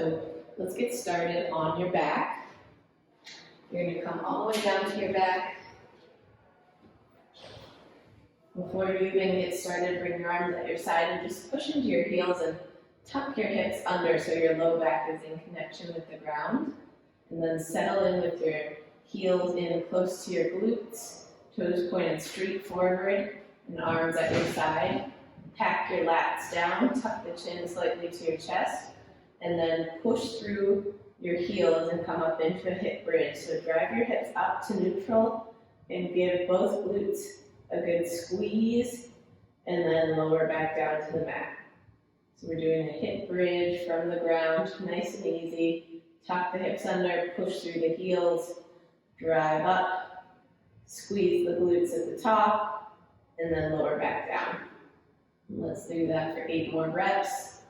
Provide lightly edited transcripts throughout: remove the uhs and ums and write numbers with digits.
So let's get started on your back. You're going to come all the way down to your back. Before you even get started, bring your arms at your side and just push into your heels and tuck your hips under so your low back is in connection with the ground. And then settle in with your heels in close to your glutes, toes pointed straight forward, and arms at your side. Pack your lats down, tuck the chin slightly to your chest, and then push through your heels and come up into a hip bridge. So drive your hips up to neutral and give both glutes a good squeeze, and then lower back down to the mat. So we're doing a hip bridge from the ground, nice and easy. Tuck the hips under, push through the heels, drive up, squeeze the glutes at the top, and then lower back down. Let's do that for 8 more reps.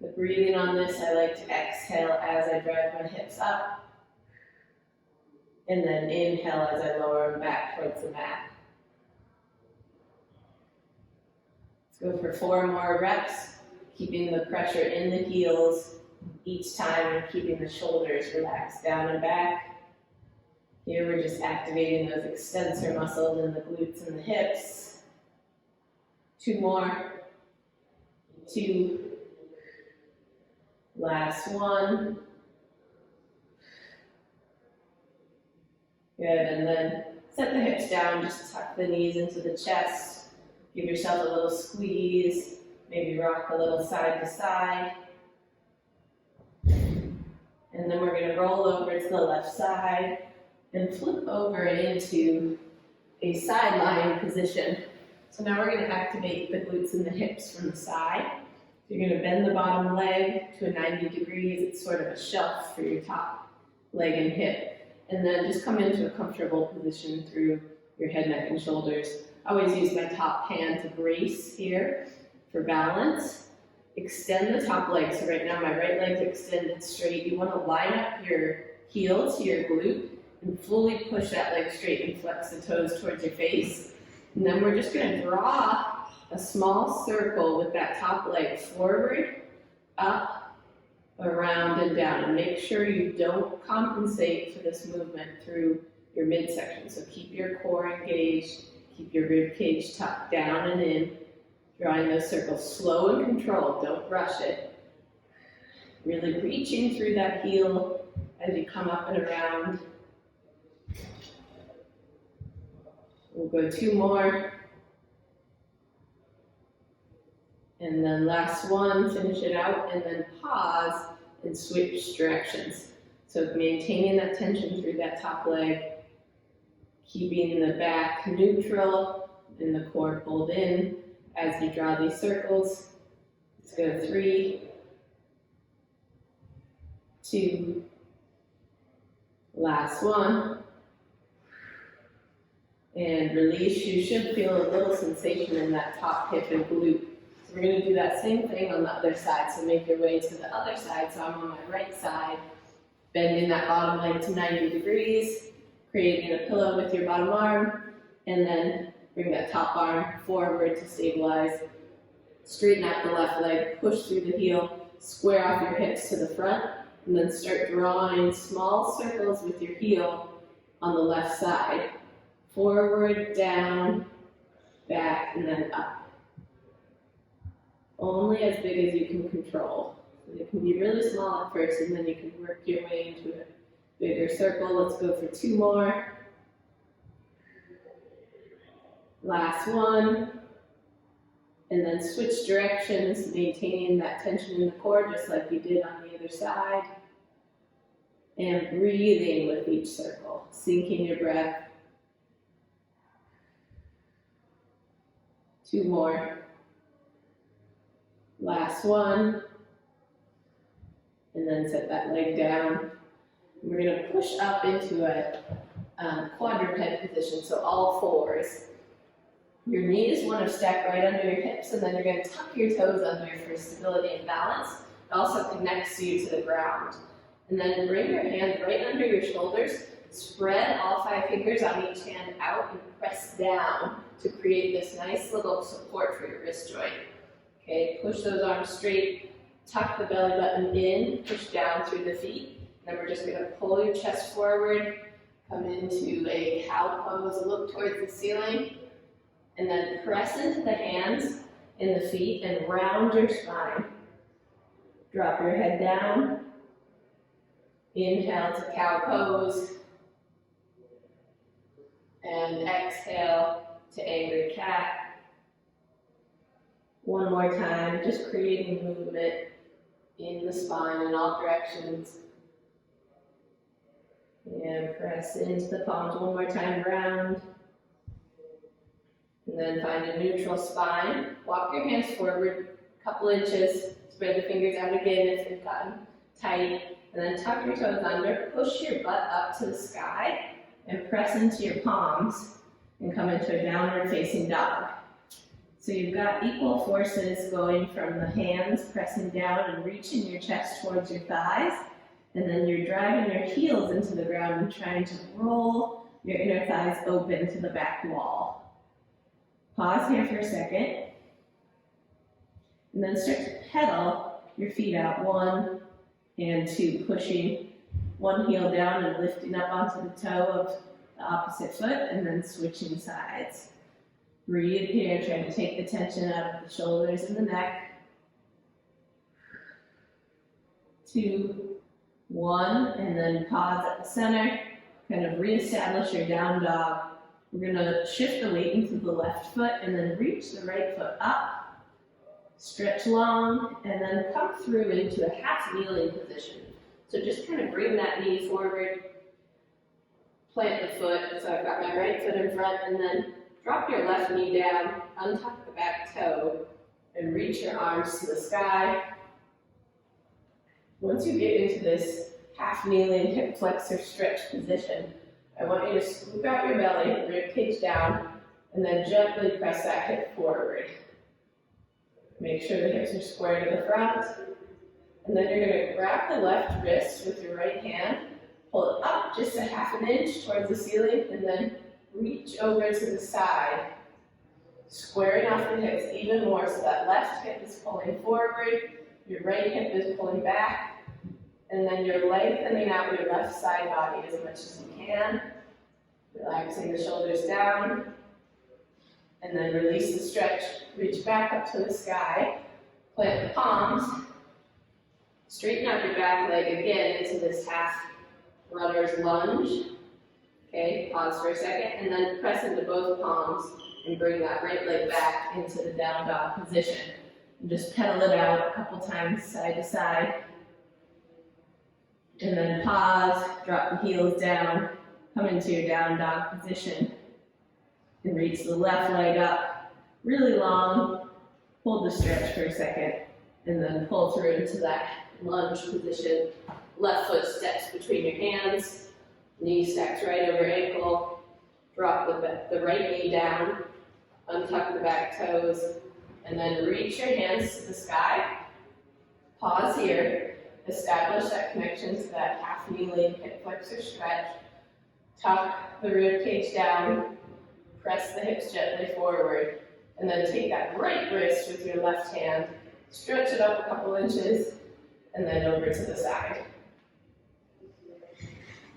The breathing on this, I like to exhale as I drive my hips up, and then inhale as I lower them back towards the mat. Let's go for 4 more reps, keeping the pressure in the heels each time and keeping the shoulders relaxed down and back. Here we're just activating those extensor muscles in the glutes and the hips. 2 more. 2. Last 1. Good, and then set the hips down, just tuck the knees into the chest. Give yourself a little squeeze, maybe rock a little side to side. And then we're going to roll over to the left side and flip over into a side lying position. So now we're going to activate the glutes and the hips from the side. So you're going to bend the bottom leg to a 90 degrees. It's sort of a shelf for your top leg and hip. And then just come into a comfortable position through your head, neck, and shoulders. I always use my top hand to brace here for balance. Extend the top leg. So right now my right leg's extended straight. You want to line up your heel to your glute and fully push that leg straight and flex the toes towards your face. And then we're just going to draw a small circle with that top leg forward, up, around, and down. And make sure you don't compensate for this movement through your midsection. So keep your core engaged, keep your rib cage tucked down and in, drawing those circles slow and controlled. Don't rush it. Really reaching through that heel as you come up and around. We'll go 2 more. And then last 1, finish it out, and then pause and switch directions. So maintaining that tension through that top leg, keeping the back neutral and the core pulled in as you draw these circles. Let's go 3, 2, last 1. And release. You should feel a little sensation in that top hip and glute. So we're going to do that same thing on the other side. So make your way to the other side. So I'm on my right side, bending that bottom leg to 90 degrees, creating a pillow with your bottom arm, and then bring that top arm forward to stabilize. Straighten out the left leg, push through the heel, square off your hips to the front, and then start drawing small circles with your heel on the left side. Forward, down, back, and then up. Only as big as you can control. It can be really small at first, and then you can work your way into a bigger circle. Let's go for 2 more. Last 1. And then switch directions, maintaining that tension in the core, just like you did on the other side. And breathing with each circle, sinking your breath. 2 more. Last 1. And then set that leg down. We're going to push up into a quadruped position, so all 4s. Your knees want to stack right under your hips, and then you're going to tuck your toes under for stability and balance. It also connects you to the ground. And then bring your hands right under your shoulders. Spread all 5 fingers on each hand out and press down to create this nice little support for your wrist joint. Okay, push those arms straight, tuck the belly button in, push down through the feet. And then we're just gonna pull your chest forward, come into a cow pose, look towards the ceiling, and then press into the hands and the feet and round your spine. Drop your head down. Inhale to cow pose. And exhale to angry cat. One more time, just creating movement in the spine in all directions. And press into the palms one more time, round. And then find a neutral spine. Walk your hands forward a couple inches. Spread the fingers out again if they've gotten tight. And then tuck your toes under. Push your butt up to the sky. And press into your palms. And come into a downward facing dog. So you've got equal forces going from the hands pressing down and reaching your chest towards your thighs. And then you're driving your heels into the ground and trying to roll your inner thighs open to the back wall. Pause here for a second. And then start to pedal your feet out, 1 and 2, pushing one heel down and lifting up onto the toe of the opposite foot, and then switching sides. Breathe here, trying to take the tension out of the shoulders and the neck. 2, 1, and then pause at the center. Kind of reestablish your down dog. We're going to shift the weight into the left foot and then reach the right foot up. Stretch long, and then come through into a half kneeling position. So just kind of bring that knee forward, plant the foot, so I've got my right foot in front, and then drop your left knee down, untuck the back toe, and reach your arms to the sky. Once you get into this half kneeling hip flexor stretch position, I want you to scoop out your belly, rib cage down, and then gently press that hip forward. Make sure the hips are square to the front. And then you're going to grab the left wrist with your right hand, pull it up just a ½ inch towards the ceiling, and then reach over to the side, squaring off the hips even more so that left hip is pulling forward, your right hip is pulling back, and then you're lengthening out your left side body as much as you can, relaxing the shoulders down, and then release the stretch, reach back up to the sky, plant the palms, straighten out your back leg again into this half runner's lunge. Okay, pause for a second, and then press into both palms and bring that right leg back into the down dog position. And just pedal it out a couple times side to side. And then pause, drop the heels down, come into your down dog position. And reach the left leg up really long, hold the stretch for a second, and then pull through into that lunge position. Left foot steps between your hands, knee stacks right over ankle, drop the right knee down, untuck the back toes, and then reach your hands to the sky. Pause here, establish that connection to that half kneeling hip flexor stretch. Tuck the rib cage down, press the hips gently forward, and then take that right wrist with your left hand, stretch it up a couple inches, and then over to the side.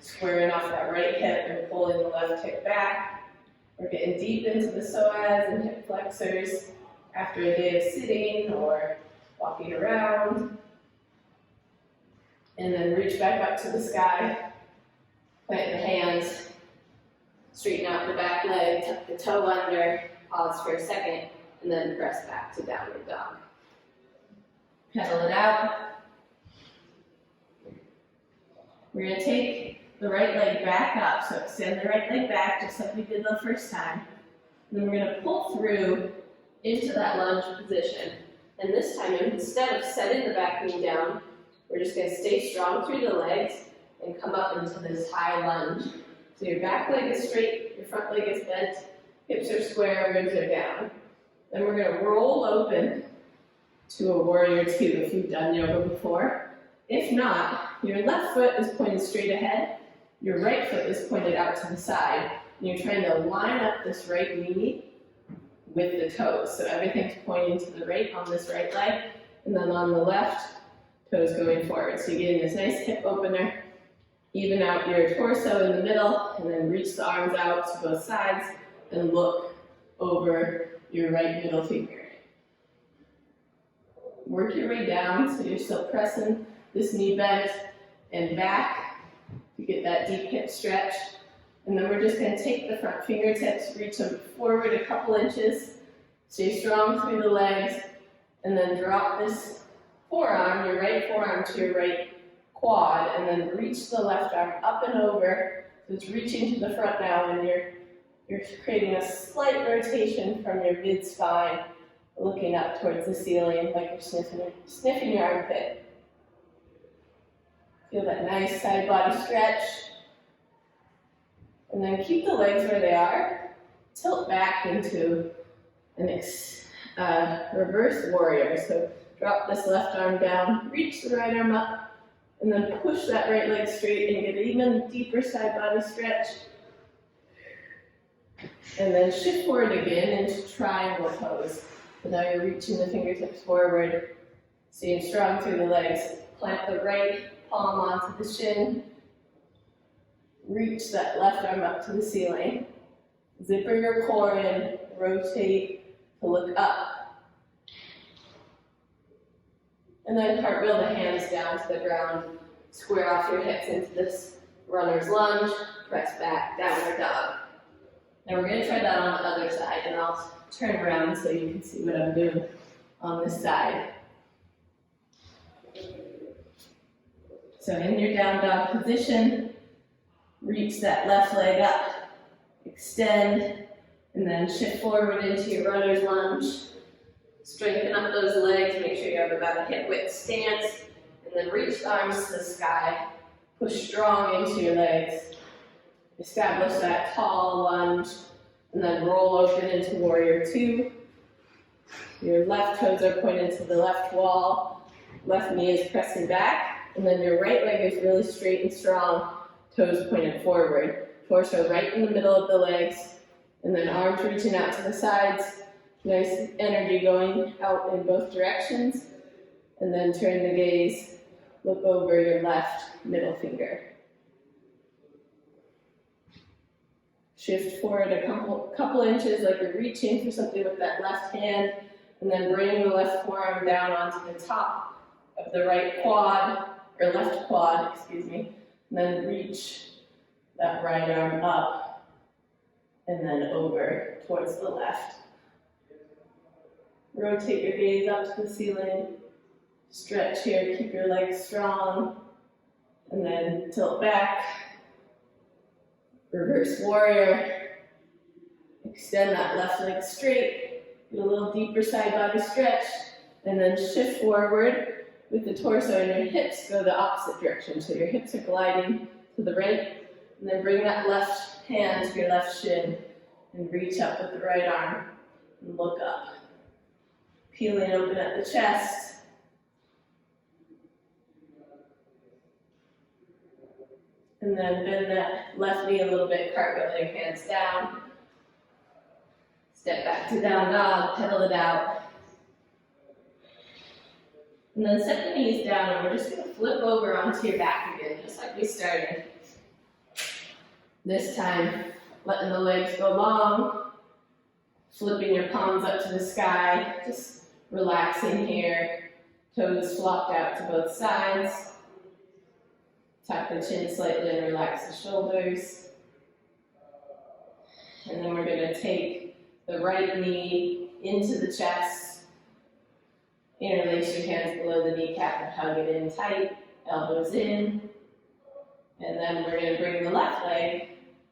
Squaring off that right hip and pulling the left hip back. We're getting deep into the psoas and hip flexors after a day of sitting or walking around. And then reach back up to the sky, plant the hands, straighten out the back leg, tuck the toe under, pause for a second, and then press back to downward dog. Pedal it out. We're going to take the right leg back up, so extend the right leg back just like we did the first time. And then we're going to pull through into that lunge position. And this time, instead of setting the back knee down, we're just going to stay strong through the legs and come up into this high lunge. So your back leg is straight, your front leg is bent, hips are square, ribs are down. Then we're going to roll open to a warrior two if you've done yoga before. If not, your left foot is pointed straight ahead, your right foot is pointed out to the side, and you're trying to line up this right knee with the toes. So everything's pointing to the right on this right leg, and then on the left, toes going forward. So you're getting this nice hip opener. Even out your torso in the middle, and then reach the arms out to both sides and look over your right middle finger. Work your way down so you're still pressing this knee bent and back to get that deep hip stretch. And then we're just going to take the front fingertips, reach them forward a couple inches, stay strong through the legs, and then drop this forearm, your right forearm to your right quad, and then reach the left arm up and over. So it's reaching to the front now, and you're creating a slight rotation from your mid-spine, looking up towards the ceiling like you're sniffing your armpit. Feel that nice side body stretch. And then keep the legs where they are. Tilt back into an reverse warrior. So drop this left arm down, reach the right arm up, and then push that right leg straight and get an even deeper side body stretch. And then shift forward again into triangle pose. So now you're reaching the fingertips forward, staying strong through the legs. Plant the right palm onto the shin. Reach that left arm up to the ceiling. Zipper your core in, rotate to look up. And then cartwheel the hands down to the ground. Square off your hips into this runner's lunge. Press back, downward dog. Now we're going to try that on the other side, and I'll turn around so you can see what I'm doing on this side. So in your down dog position, reach that left leg up, extend, and then shift forward into your runner's lunge. Strengthen up those legs, make sure you have about a hip width stance, and then reach the arms to the sky. Push strong into your legs. Establish that tall lunge, and then roll open into warrior two. Your left toes are pointed to the left wall, left knee is pressing back, and then your right leg is really straight and strong, toes pointed forward. Torso right in the middle of the legs, and then arms reaching out to the sides. Nice energy going out in both directions, and then turn the gaze, look over your left middle finger. Shift forward a couple inches like you're reaching for something with that left hand, and then bring the left forearm down onto the top of the right quad, or left quad, excuse me, and then reach that right arm up, and then over towards the left. Rotate your gaze up to the ceiling, stretch here, keep your legs strong, and then tilt back. Reverse warrior. Extend that left leg straight. Get a little deeper side body stretch. And then shift forward with the torso and your hips go the opposite direction. So your hips are gliding to the right. And then bring that left hand to your left shin and reach up with the right arm and look up. Peeling open at the chest. And then bend that left knee a little bit, cartwheel your hands down. Step back to down dog, pedal it out. And then set the knees down, and we're just going to flip over onto your back again, just like we started. This time, letting the legs go long, flipping your palms up to the sky, just relaxing here, toes flopped out to both sides. Tuck the chin slightly and relax the shoulders. And then we're going to take the right knee into the chest. Interlace your hands below the kneecap and hug it in tight, elbows in. And then we're going to bring the left leg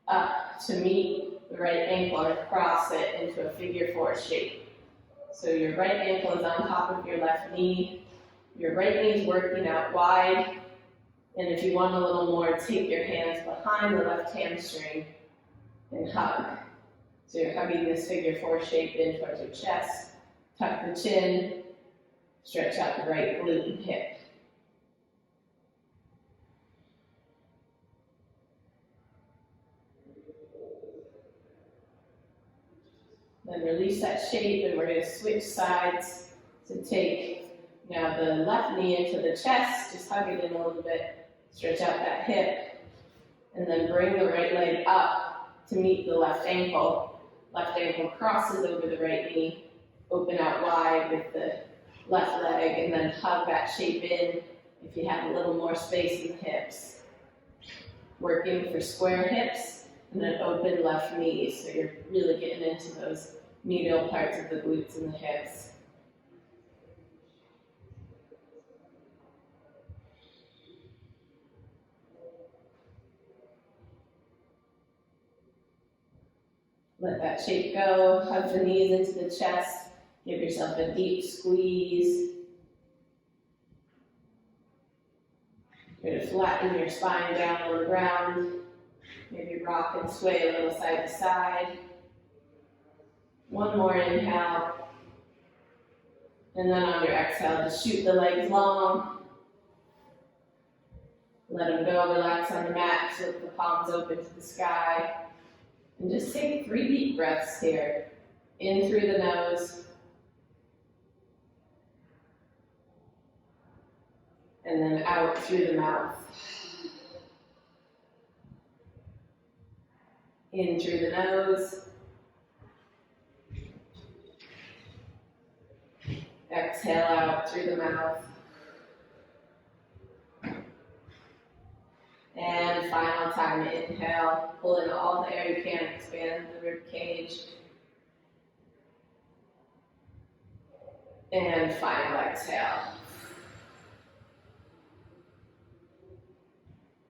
up to meet the right ankle and cross it into a figure four shape. So your right ankle is on top of your left knee. Your right knee is working out wide. And if you want a little more, take your hands behind the left hamstring and hug. So you're hugging this figure four shape in towards your chest. Tuck the chin, stretch out the right glute and hip. And release that shape, and we're gonna switch sides to take now the left knee into the chest, just hug it in a little bit, stretch out that hip, and then bring the right leg up to meet the left ankle. Left ankle crosses over the right knee, open out wide with the left leg, and then hug that shape in if you have a little more space in the hips. Working for square hips and an open left knee, so you're really getting into those medial parts of the glutes and the hips. Let that shape go, hug the knees into the chest, give yourself a deep squeeze. You're going to flatten your spine down on the ground, maybe rock and sway a little side to side. One more inhale, and then on your exhale, just shoot the legs long. Let them go, relax on the mat, flip the palms open to the sky. And just take 3 deep breaths here. In through the nose. And then out through the mouth. In through the nose. Exhale out through the mouth. And final time, inhale, pull in all the air you can, expand the rib cage. And final exhale.